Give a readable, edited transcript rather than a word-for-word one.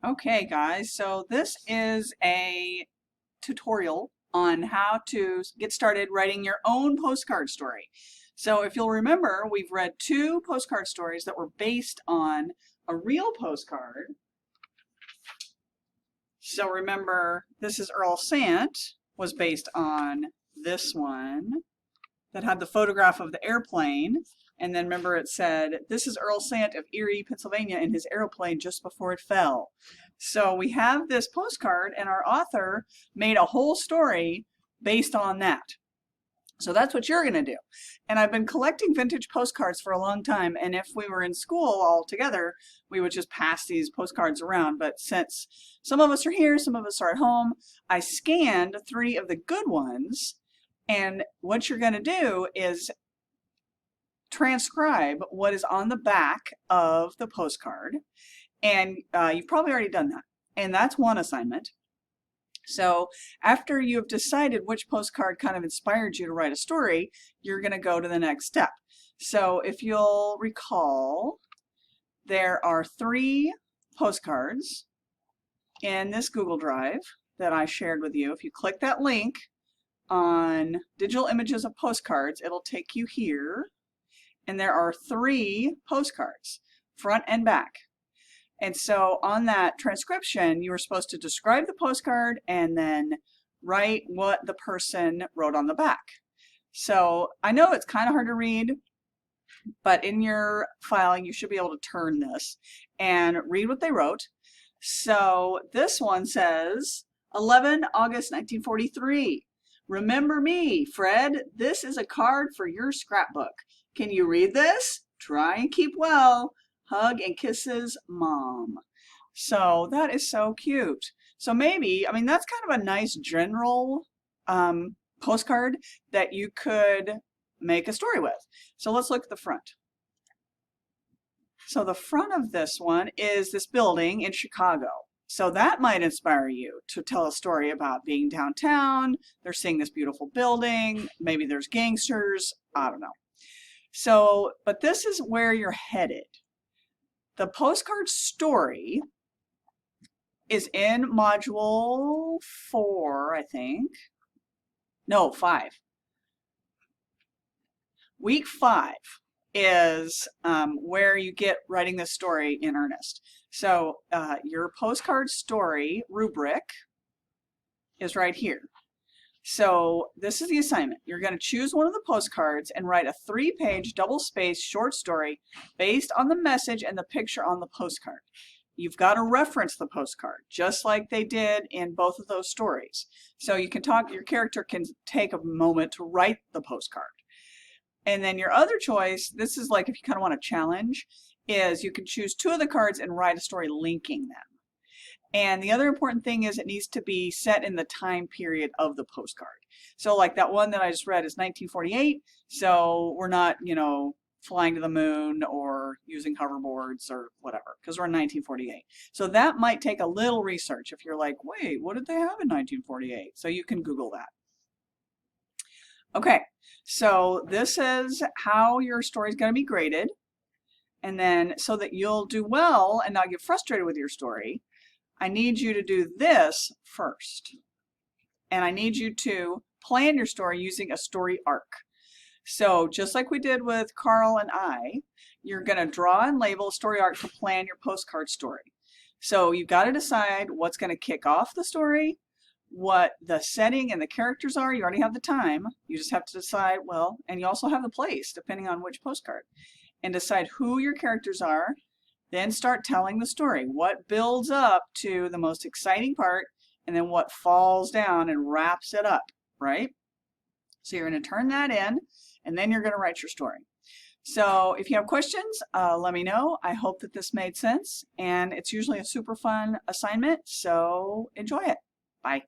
Okay, guys, so this is a tutorial on how to get started writing your own postcard story. So if you'll remember, we've read two postcard stories that were based on a real postcard. So remember, This is Earl Sant was based on this one that had the photograph of the airplane. And then remember it said, "This is Earl Sant of Erie, Pennsylvania in his airplane just before it fell." So we have this postcard and our author made a whole story based on that. So that's what you're going to do. And I've been collecting vintage postcards for a long time. And if we were in school all together, we would just pass these postcards around. But since some of us are here, some of us are at home, I scanned 3 of the good ones. And what you're going to do is transcribe what is on the back of the postcard. And you've probably already done that. And that's one assignment. So after you've decided which postcard kind of inspired you to write a story, you're going to go to the next step. So if you'll recall, there are 3 postcards in this Google Drive that I shared with you. If you click that link on digital images of postcards, it'll take you here. And there are 3 postcards, front and back. And so on that transcription, you were supposed to describe the postcard and then write what the person wrote on the back. So I know it's kind of hard to read, but in your filing, you should be able to turn this and read what they wrote. So this one says, 11 August 1943. Remember me, Fred. This is a card for your scrapbook. Can you read this? Try and keep well. Hug and kisses, Mom. So that is so cute. So maybe, I mean, that's kind of a nice general postcard that you could make a story with. So let's look at the front. So the front of this one is this building in Chicago. So that might inspire you to tell a story about being downtown. They're seeing this beautiful building. Maybe there's gangsters. I don't know. So, but this is where you're headed. The postcard story is in module 4, I think. No, 5. Week 5 is where you get writing this story in earnest. So your postcard story rubric is right here. So this is the assignment. You're going to choose one of the postcards and write a 3-page double-spaced short story based on the message and the picture on the postcard. You've got to reference the postcard, just like they did in both of those stories. So you can talk, your character can take a moment to write the postcard. And then your other choice, this is like if you kind of want a challenge, is you can choose 2 of the cards and write a story linking them. And the other important thing is it needs to be set in the time period of the postcard. So like that one that I just read is 1948. So we're not, flying to the moon or using hoverboards or whatever, because we're in 1948. So that might take a little research if you're like, wait, what did they have in 1948? So you can Google that. Okay, so this is how your story is going to be graded. And then so that you'll do well and not get frustrated with your story, I need you to do this first. And I need you to plan your story using a story arc. So just like we did with Carl and I, you're going to draw and label a story arc to plan your postcard story. So you've got to decide what's going to kick off the story, what the setting and the characters are. You already have the time. You just have to decide, well, and you also have the place depending on which postcard. And decide who your characters are. Then start telling the story. What builds up to the most exciting part, and then what falls down and wraps it up, right? So you're going to turn that in, and then you're going to write your story. So if you have questions, let me know. I hope that this made sense, and it's usually a super fun assignment, so enjoy it. Bye.